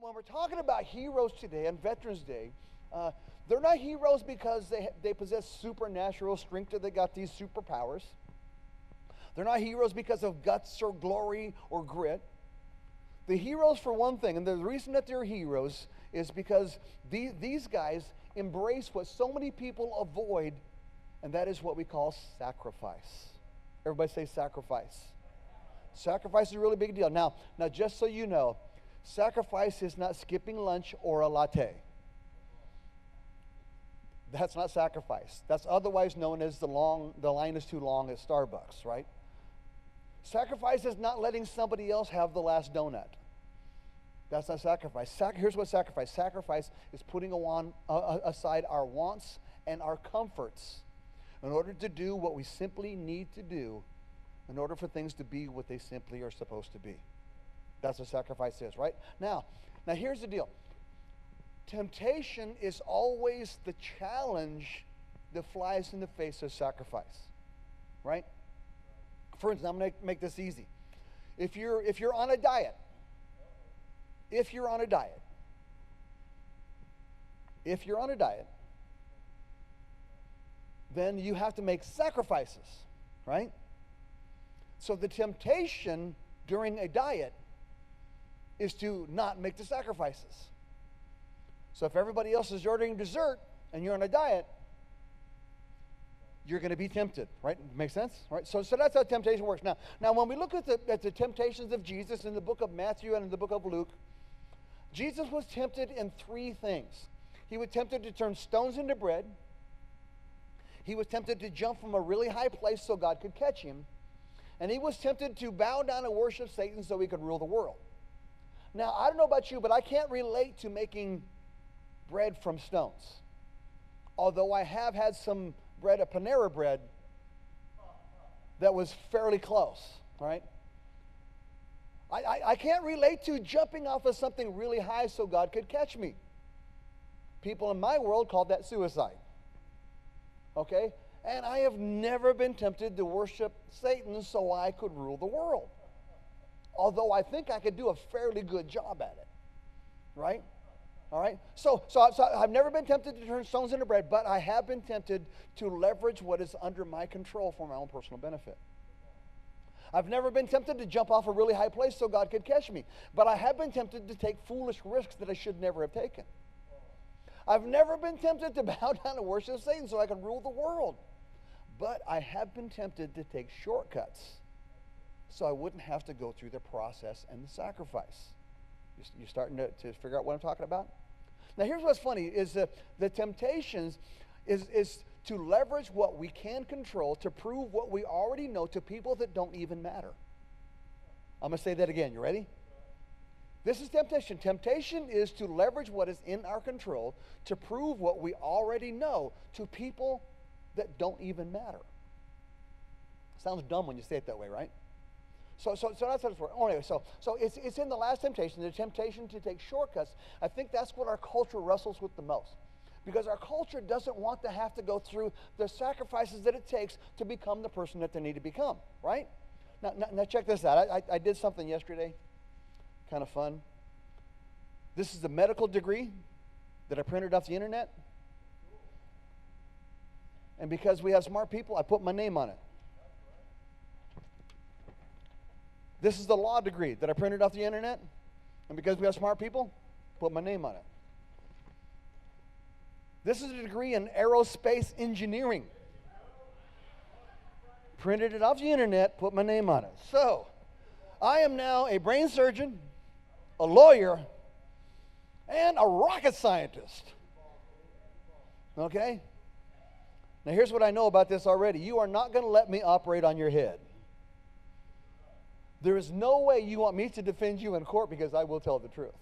when we're talking about heroes today on Veterans Day, they're not heroes because they possess supernatural strength or they got these superpowers. They're not heroes because of guts or glory or grit. The heroes, for one thing, and the reason that they're heroes is because these guys embrace what so many people avoid, and that is what we call sacrifice. Everybody say sacrifice. Sacrifice is a really big deal. Now, just so you know, sacrifice is not skipping lunch or a latte. That's not sacrifice. That's otherwise known as the line is too long at Starbucks, right? Sacrifice is not letting somebody else have the last donut. That's not sacrifice. Here's what sacrifice. Sacrifice is putting aside our wants and our comforts in order to do what we simply need to do in order for things to be what they simply are supposed to be. That's what sacrifice is, right? Now here's the deal. Temptation is always the challenge that flies in the face of sacrifice, right? For instance, I'm going to make this easy. If you're on a diet, then you have to make sacrifices, right? So the temptation during a diet is to not make the sacrifices. So if everybody else is ordering dessert and you're on a diet, you're going to be tempted, right? Makes sense, right? So that's how temptation works. Now when we look at the temptations of Jesus in the book of Matthew and in the book of Luke, Jesus was tempted in three things. He was tempted to turn stones into bread. He was tempted to jump from a really high place so God could catch him. And he was tempted to bow down and worship Satan so he could rule the world. Now, I don't know about you, but I can't relate to making bread from stones. Although I have had some bread, a Panera bread, that was fairly close, right? I can't relate to jumping off of something really high so God could catch me. People in my world call that suicide. Okay? And I have never been tempted to worship Satan so I could rule the world. Although I think I could do a fairly good job at it. Right? All right? So I've never been tempted to turn stones into bread, but I have been tempted to leverage what is under my control for my own personal benefit. I've never been tempted to jump off a really high place so God could catch me, but I have been tempted to take foolish risks that I should never have taken. I've never been tempted to bow down and worship Satan so I can rule the world. But I have been tempted to take shortcuts so I wouldn't have to go through the process and the sacrifice. You starting to figure out what I'm talking about? Now here's what's funny is the temptations is to leverage what we can control to prove what we already know to people that don't even matter. I'm going to say that again. You ready? This is temptation. Temptation is to leverage what is in our control to prove what we already know to people that don't even matter. Sounds dumb when you say it that way, right? So that's how it's working. Anyway, so it's in the last temptation, the temptation to take shortcuts. I think that's what our culture wrestles with the most. Because our culture doesn't want to have to go through the sacrifices that it takes to become the person that they need to become, right? Now check this out. I did something yesterday, kind of fun. This is a medical degree that I printed off the internet. And because we have smart people, I put my name on it. This is the law degree that I printed off the internet. And because we have smart people, put my name on it. This is a degree in aerospace engineering. Printed it off the internet, put my name on it. So, I am now a brain surgeon, a lawyer, and a rocket scientist. Okay? Now here's what I know about this already. You are not going to let me operate on your head. There is no way you want me to defend you in court because I will tell the truth.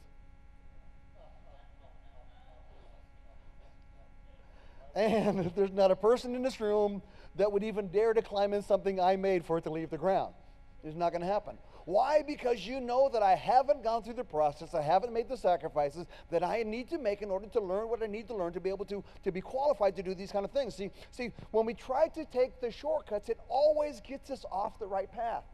And there's not a person in this room that would even dare to climb in something I made for it to leave the ground. It's not going to happen. Why? Because you know that I haven't gone through the process, I haven't made the sacrifices that I need to make in order to learn what I need to learn to be able to be qualified to do these kind of things. See, when we try to take the shortcuts, it always gets us off the right path.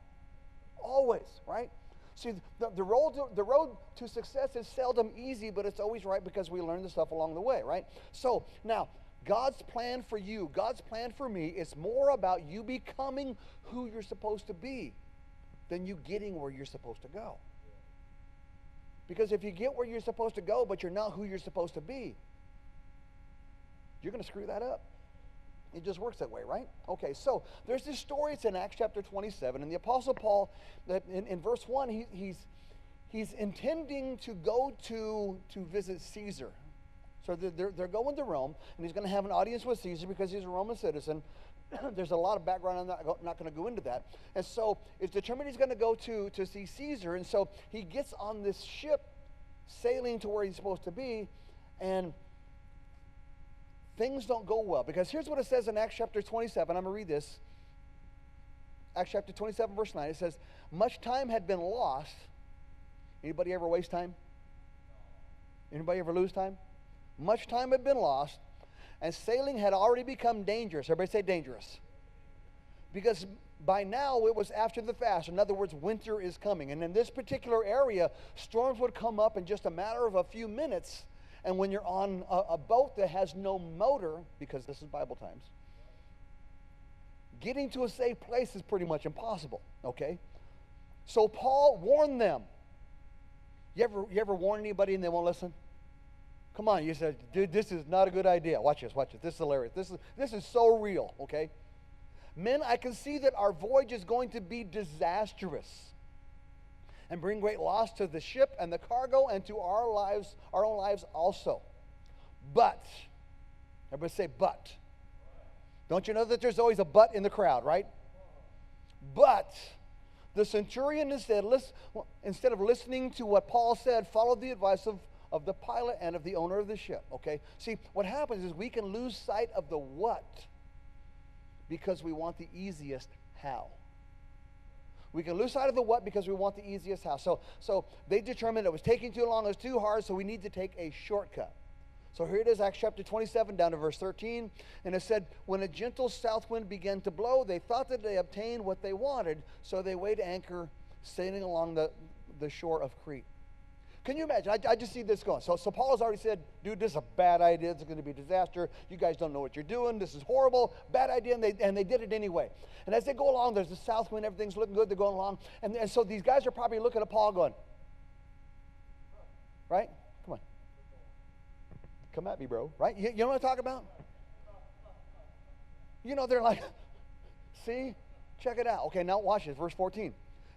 Always, right? See, the road to success is seldom easy, but it's always right because we learn the stuff along the way, right? So now, God's plan for you, God's plan for me is more about you becoming who you're supposed to be than you getting where you're supposed to go. Because if you get where you're supposed to go, but you're not who you're supposed to be, you're going to screw that up. It just works that way, right? Okay, so there's this story. It's in Acts chapter 27, and the Apostle Paul, in verse 1, he's intending to go to visit Caesar. So they're going to Rome, and he's going to have an audience with Caesar because he's a Roman citizen. There's a lot of background. I'm not going to go into that. And so it's determined he's going to go to see Caesar, and so he gets on this ship sailing to where he's supposed to be, and things don't go well, because here's what it says in Acts chapter 27. I'm going to read this. Acts chapter 27, verse 9. It says, much time had been lost. Anybody ever waste time? Anybody ever lose time? Much time had been lost, and sailing had already become dangerous. Everybody say dangerous. Because by now it was after the fast. In other words, winter is coming. And in this particular area, storms would come up in just a matter of a few minutes. And when you're on a boat that has no motor, because this is Bible times, getting to a safe place is pretty much impossible, okay? So Paul warned them. You ever warn anybody and they won't listen? Come on, you said, dude, this is not a good idea. Watch this. This is hilarious. This is so real, okay? Men, I can see that our voyage is going to be disastrous and bring great loss to the ship and the cargo and to our own lives also. But, everybody say but. Don't you know that there's always a but in the crowd, right? But the centurion instead of listening to what Paul said, followed the advice of the pilot and of the owner of the ship, okay? See, what happens is we can lose sight of the what because we want the easiest how. We can lose sight of the what because we want the easiest how. So they determined it was taking too long, it was too hard, so we need to take a shortcut. So here it is, Acts chapter 27, down to verse 13. And it said, when a gentle south wind began to blow, they thought that they obtained what they wanted, so they weighed anchor, sailing along the shore of Crete. Can you imagine? I just see this going. So Paul has already said, dude, this is a bad idea. It's going to be a disaster. You guys don't know what you're doing. This is horrible. Bad idea. And they did it anyway. And as they go along, there's the south wind. Everything's looking good. They're going along. And so these guys are probably looking at Paul going, right? Come on. Come at me, bro. Right? You know what I'm talking about? You know, they're like, see? Check it out. Okay, now watch this. Verse 14.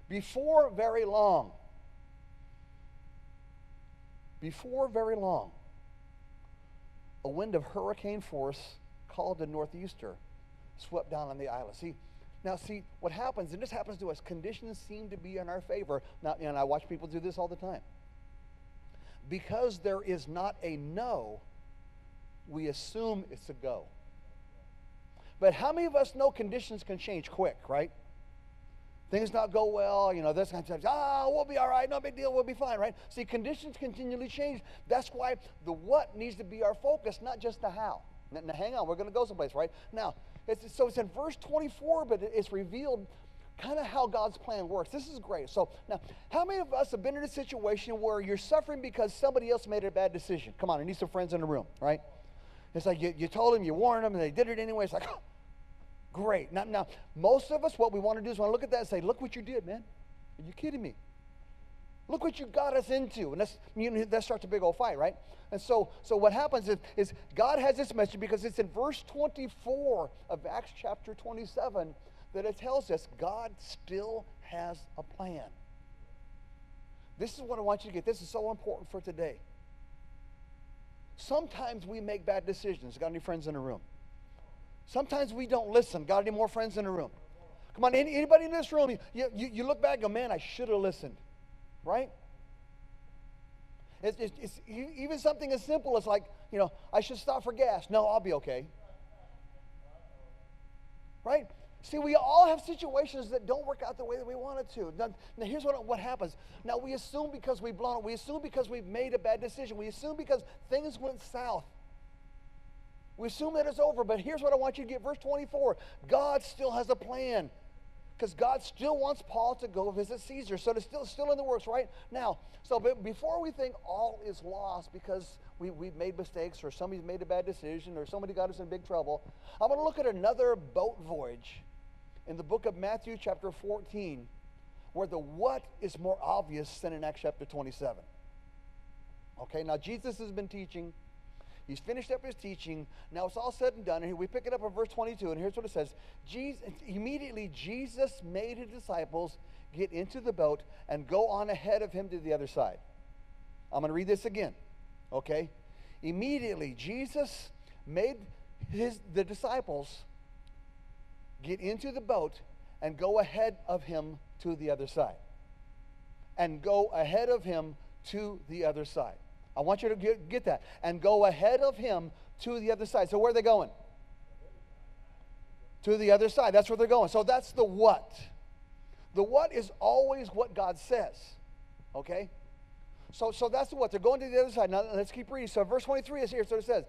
Before very long, a wind of hurricane force called a northeaster swept down on the island. See, what happens, and this happens to us, conditions seem to be in our favor. Now, and I watch people do this all the time. Because there is not a no, we assume it's a go. But how many of us know conditions can change quick, right? Things not go well, this kind of stuff. We'll be all right, no big deal, we'll be fine, right? See, conditions continually change. That's why the what needs to be our focus, not just the how. Now, hang on, we're going to go someplace, right? Now, it's in verse 24, but it's revealed kind of how God's plan works. This is great. So, now, how many of us have been in a situation where you're suffering because somebody else made a bad decision? Come on, I need some friends in the room, right? It's like you told them, you warned them, and they did it anyway. It's like, great. Now, most of us, what we want to do is want to look at that and say, look what you did, man. Are you kidding me? Look what you got us into. And that starts a big old fight, right? And so what happens is God has this message because it's in verse 24 of Acts chapter 27 that it tells us God still has a plan. This is what I want you to get. This is so important for today. Sometimes we make bad decisions. Got any friends in the room? Sometimes we don't listen. Got any more friends in the room? Come on, anybody in this room, you look back and go, man, I should have listened. Right? It's even something as simple as like, I should stop for gas. No, I'll be okay. Right? See, we all have situations that don't work out the way that we want it to. Now here's what happens. Now, we assume because we've blown it. We assume because we've made a bad decision. We assume because things went south. We assume that it's over, but here's what I want you to get. Verse 24, God still has a plan. Because God still wants Paul to go visit Caesar. So it's still in the works right now. So before we think all is lost because we've made mistakes or somebody's made a bad decision or somebody got us in big trouble, I want to look at another boat voyage in the book of Matthew chapter 14, where the what is more obvious than in Acts chapter 27. Okay, now Jesus has been teaching. He's finished up his teaching. Now it's all said and done. And we pick it up in verse 22, and here's what it says. Immediately Jesus made his disciples get into the boat and go on ahead of him to the other side. I'm going to read this again, okay? Immediately Jesus made the disciples get into the boat and go ahead of him to the other side. And go ahead of him to the other side. I want you to get that. And go ahead of him to the other side. So where are they going? To the other side. That's where they're going. So that's the what. The what is always what God says. Okay? So that's the what. They're going to the other side. Now let's keep reading. So verse 23 is here. So it says,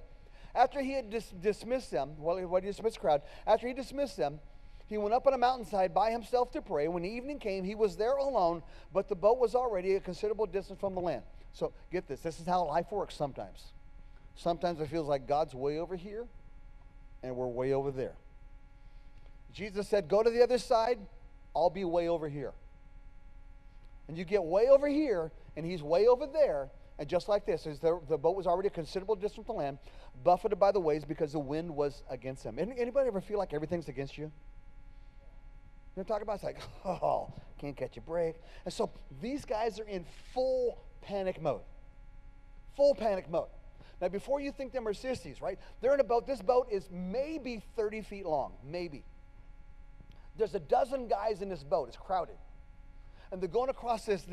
after he had dismissed them, he dismissed the crowd, after he dismissed them, he went up on a mountainside by himself to pray. When the evening came, he was there alone, but the boat was already a considerable distance from the land. So get this. This is how life works sometimes. Sometimes it feels like God's way over here and we're way over there. Jesus said, go to the other side, I'll be way over here. And you get way over here and he's way over there. And just like this, the boat was already a considerable distance from the land, buffeted by the waves because the wind was against them. Anybody ever feel like everything's against you? You know what I'm talking about? It's like, oh, can't catch a break. And so these guys are in full panic mode. Full panic mode. Now, before you think them are sissies, right? They're in a boat. This boat is maybe 30 feet long. Maybe. There's a dozen guys in this boat. It's crowded. And they're going across this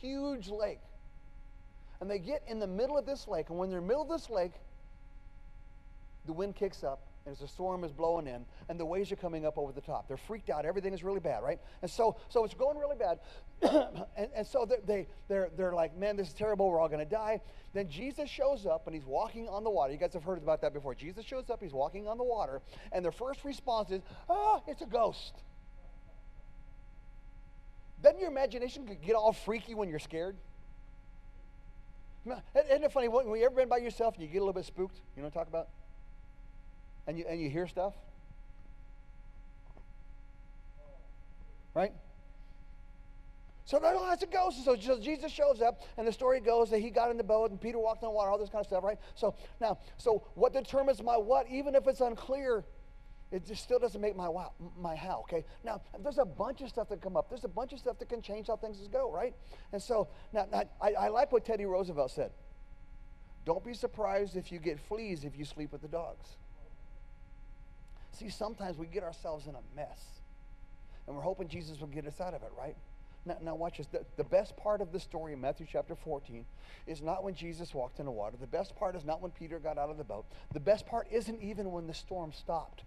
huge lake. And they get in the middle of this lake. And when they're in the middle of this lake, the wind kicks up. As the storm is blowing in, and the waves are coming up over the top. They're freaked out. Everything is really bad, right? And so it's going really bad. and so they're like, man, this is terrible. We're all going to die. Then Jesus shows up, and he's walking on the water. You guys have heard about that before. Jesus shows up. He's walking on the water. And their first response is, it's a ghost. Doesn't your imagination get all freaky when you're scared? Isn't it funny? When you ever been by yourself and you get a little bit spooked? You know what I'm talking about? And you hear stuff, right? So they're, oh, it's a ghost. So Jesus shows up, and the story goes that he got in the boat, and Peter walked on water, all this kind of stuff, right? So what determines my what, even if it's unclear, it just still doesn't make my how, okay? Now, there's a bunch of stuff that come up. There's a bunch of stuff that can change how things go, right? And so, now I like what Teddy Roosevelt said. Don't be surprised if you get fleas if you sleep with the dogs. See, sometimes we get ourselves in a mess, and we're hoping Jesus will get us out of it, right? Now watch this. The best part of the story in Matthew chapter 14 is not when Jesus walked in the water. The best part is not when Peter got out of the boat. The best part isn't even when the storm stopped.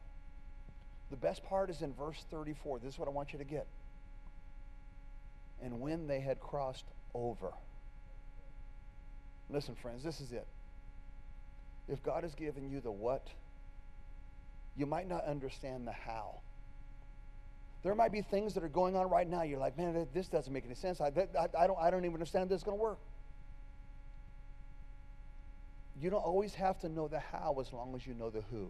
The best part is in verse 34. This is what I want you to get. And when they had crossed over. Listen, friends, this is it. If God has given you the what, you might not understand the how. There might be things that are going on right now. You're like, man, this doesn't make any sense. I don't even understand this is going to work. You don't always have to know the how as long as you know the who.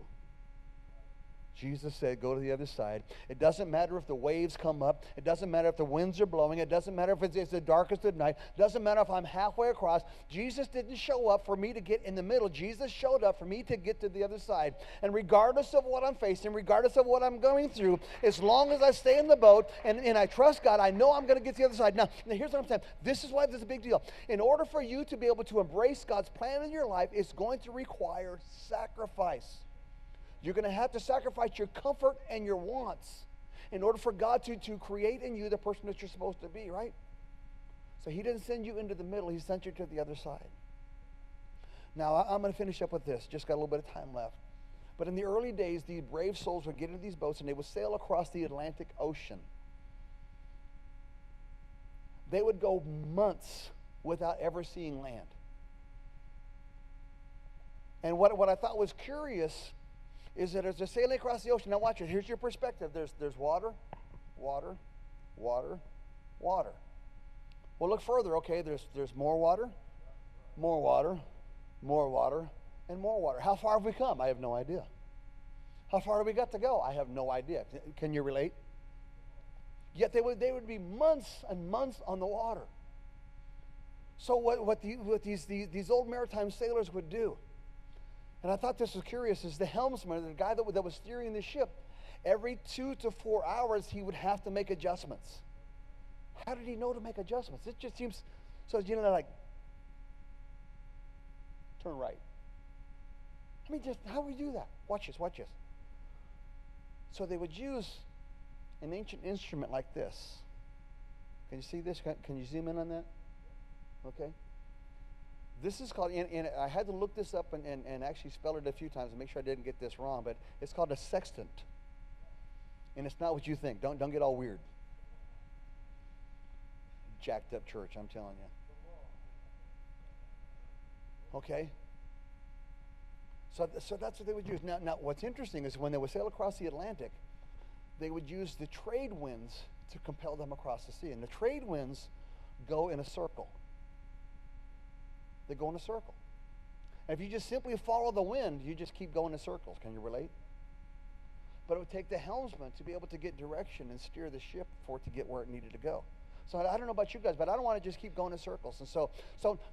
Jesus said, go to the other side. It doesn't matter if the waves come up. It doesn't matter if the winds are blowing. It doesn't matter if it's the darkest of night. It doesn't matter if I'm halfway across. Jesus didn't show up for me to get in the middle. Jesus showed up for me to get to the other side. And regardless of what I'm facing, regardless of what I'm going through, as long as I stay in the boat and I trust God, I know I'm going to get to the other side. Now, here's what I'm saying. This is why this is a big deal. In order for you to be able to embrace God's plan in your life, it's going to require sacrifice. You're going to have to sacrifice your comfort and your wants in order for God to create in you the person that you're supposed to be, right? So he didn't send you into the middle. He sent you to the other side. Now, I'm going to finish up with this. Just got a little bit of time left. But in the early days, these brave souls would get into these boats and they would sail across the Atlantic Ocean. They would go months without ever seeing land. And what I thought was curious is that as they're sailing across the ocean, now watch it, here's your perspective. There's water, water, water, water. Well, look further. Okay, there's more water, more water, more water, and more water. How far have we come? I have no idea. How far have we got to go? I have no idea. Can you relate? Yet they would be months and months on the water. So what these old maritime sailors would do, and I thought this was curious, is the helmsman, the guy that was steering the ship, every 2 to 4 hours he would have to make adjustments. How did he know to make adjustments? It just seems, so like, turn right. I mean, just how do we do that? Watch this, watch this. So they would use an ancient instrument like this. Can you see this? Can you zoom in on that? Okay. This is called, and I had to look this up and actually spell it a few times to make sure I didn't get this wrong, but it's called a sextant. And it's not what you think. Don't get all weird. Jacked up church, I'm telling you. Okay? So that's what they would use. Now, what's interesting is when they would sail across the Atlantic, they would use the trade winds to compel them across the sea. And the trade winds go in a circle. They go in a circle. And if you just simply follow the wind, you just keep going in circles. Can you relate? But it would take the helmsman to be able to get direction and steer the ship for it to get where it needed to go. So I don't know about you guys, but I don't want to just keep going in circles. And so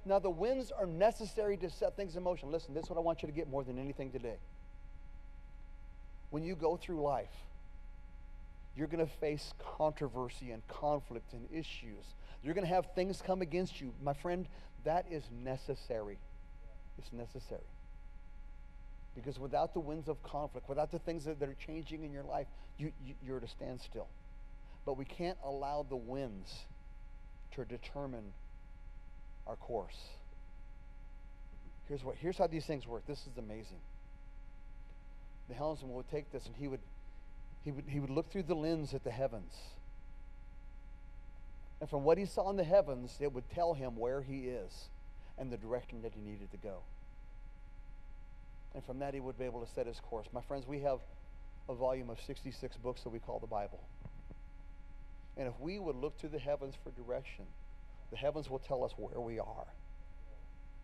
now the winds are necessary to set things in motion. Listen, this is what I want you to get more than anything today. When you go through life, you're going to face controversy and conflict and issues. You're going to have things come against you. My friend, that is necessary. It's necessary. Because without the winds of conflict, without the things that are changing in your life, you're at a standstill. But we can't allow the winds to determine our course. Here's how these things work. This is amazing. The helmsman would take this and he would look through the lens at the heavens. And from what he saw in the heavens, it would tell him where he is and the direction that he needed to go. And from that, he would be able to set his course. My friends, we have a volume of 66 books that we call the Bible. And if we would look to the heavens for direction, the heavens will tell us where we are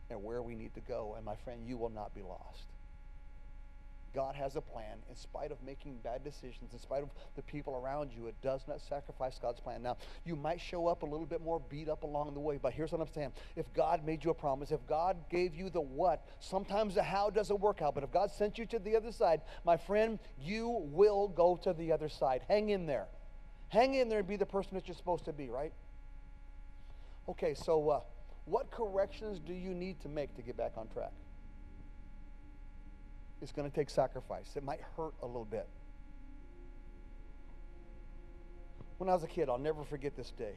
and where we need to go. And my friend, you will not be lost. God has a plan. In spite of making bad decisions, in spite of the people around you, it does not sacrifice God's plan. Now, you might show up a little bit more beat up along the way, but here's what I'm saying. If God made you a promise, if God gave you the what, sometimes the how doesn't work out, but if God sent you to the other side, my friend, you will go to the other side. Hang in there. Hang in there and be the person that you're supposed to be, right? Okay, so what corrections do you need to make to get back on track? It's going to take sacrifice. It might hurt a little bit. When I was a kid, I'll never forget this day.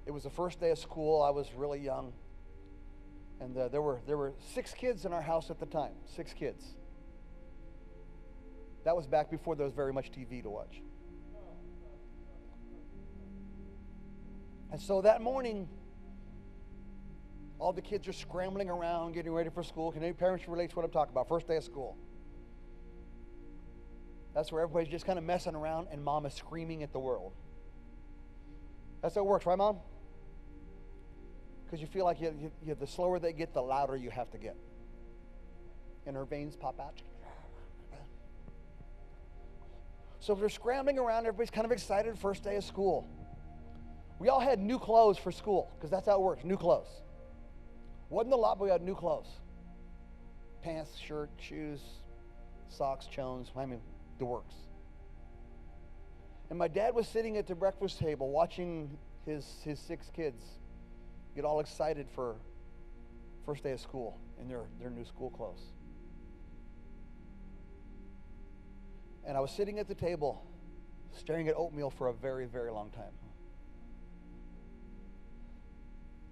It was the first day of school. I was really young. And there were 6 kids in our house at the time. 6 kids. That was back before there was very much TV to watch. And so that morning, all the kids are scrambling around, getting ready for school. Can any parents relate to what I'm talking about? First day of school. That's where everybody's just kind of messing around and mom is screaming at the world. That's how it works, right, Mom? Because you feel like the slower they get, the louder you have to get. And her veins pop out. So they're scrambling around. Everybody's kind of excited. First day of school. We all had new clothes for school because that's how it works, new clothes. Wasn't a lot, but we had new clothes. Pants, shirt, shoes, socks, chones, I mean, the works. And my dad was sitting at the breakfast table watching his 6 kids get all excited for first day of school in their new school clothes. And I was sitting at the table staring at oatmeal for a very, very long time.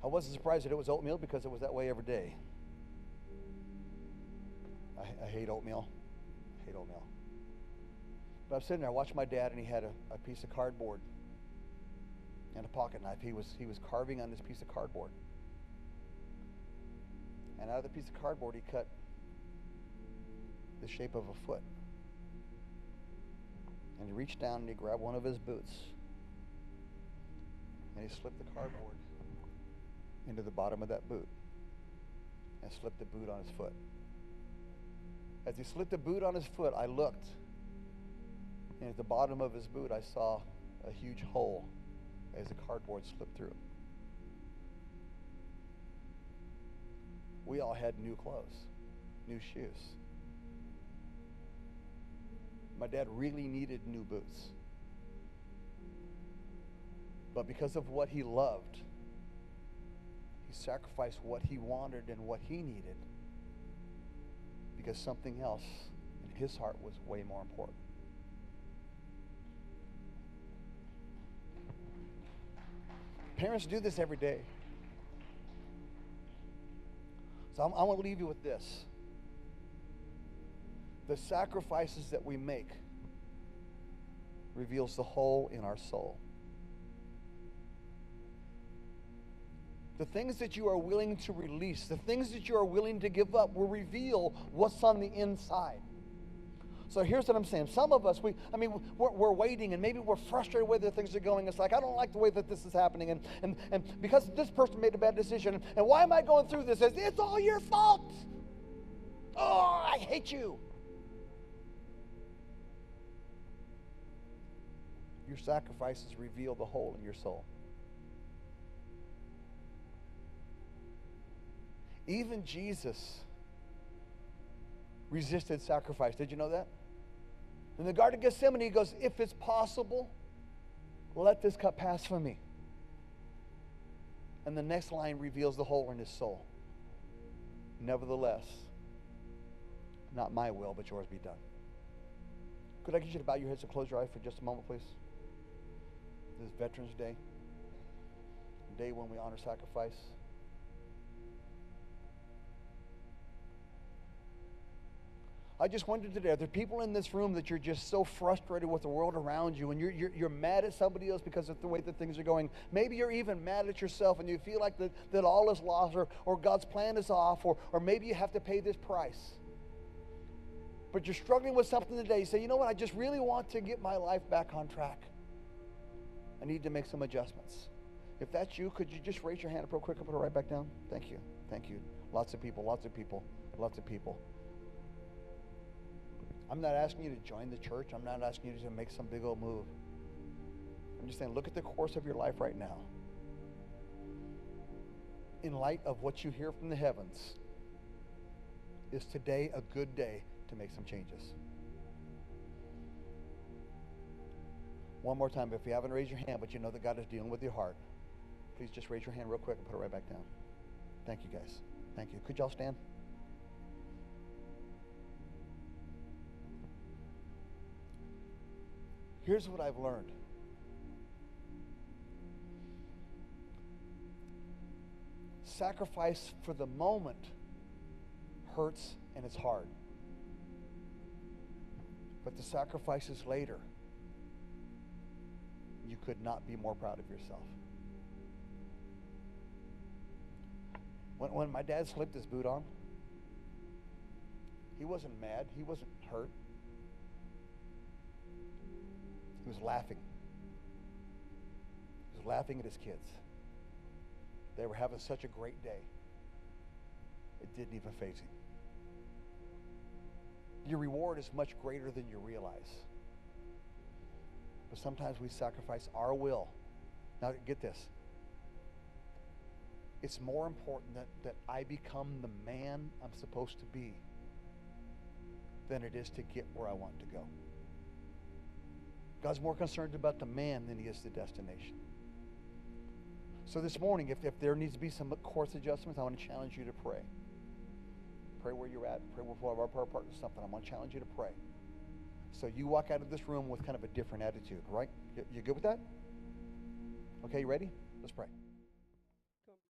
I wasn't surprised that it was oatmeal because it was that way every day. I hate oatmeal. I hate oatmeal. But I'm sitting there, I watched my dad, and he had a piece of cardboard and a pocket knife. He was carving on this piece of cardboard. And out of the piece of cardboard, he cut the shape of a foot. And he reached down and he grabbed one of his boots. And he slipped the cardboard into the bottom of that boot. And slipped the boot on his foot. As he slipped the boot on his foot, I looked. And at the bottom of his boot, I saw a huge hole as the cardboard slipped through. We all had new clothes, new shoes. My dad really needed new boots. But because of what he loved, he sacrificed what he wanted and what he needed because something else in his heart was way more important. Parents do this every day. So I want to leave you with this. The sacrifices that we make reveals the hole in our soul. The things that you are willing to release, the things that you are willing to give up will reveal what's on the inside. So here's what I'm saying. Some of us, we're waiting, and maybe we're frustrated with the things are going. It's like, I don't like the way that this is happening, and because this person made a bad decision, and why am I going through this? It's all your fault. Oh, I hate you. Your sacrifices reveal the hole in your soul. Even Jesus resisted sacrifice. Did you know that? In the Garden of Gethsemane, he goes, if it's possible, let this cup pass from me. And the next line reveals the hole in his soul. Nevertheless, not my will, but yours be done. Could I get you to bow your heads and close your eyes for just a moment, please? This is Veterans Day, a day when we honor sacrifice. I just wondered today, are there people in this room that you're just so frustrated with the world around you, and you're mad at somebody else because of the way that things are going? Maybe you're even mad at yourself, and you feel like that all is lost, or God's plan is off, or maybe you have to pay this price. But you're struggling with something today. You say, you know what, I just really want to get my life back on track. I need to make some adjustments. If that's you, could you just raise your hand up real quick and put it right back down? Thank you. Thank you. Lots of people, lots of people, lots of people. I'm not asking you to join the church. I'm not asking you to make some big old move. I'm just saying, look at the course of your life right now. In light of what you hear from the heavens, is today a good day to make some changes? One more time, if you haven't raised your hand, but you know that God is dealing with your heart, please just raise your hand real quick and put it right back down. Thank you, guys. Thank you. Could y'all stand? Here's what I've learned. Sacrifice for the moment hurts and it's hard. But the sacrifices later, you could not be more proud of yourself. When my dad slipped his boot on, he wasn't mad. He wasn't hurt. He was laughing. He was laughing at his kids. They were having such a great day. It didn't even faze him. Your reward is much greater than you realize. But sometimes we sacrifice our will. Now get this. It's more important that I become the man I'm supposed to be than it is to get where I want to go. God's more concerned about the man than he is the destination. So this morning, if there needs to be some course adjustments, I want to challenge you to pray. Pray where you're at. Pray with one of our prayer partners, something. I want to challenge you to pray. So you walk out of this room with kind of a different attitude, right? You good with that? Okay, you ready? Let's pray.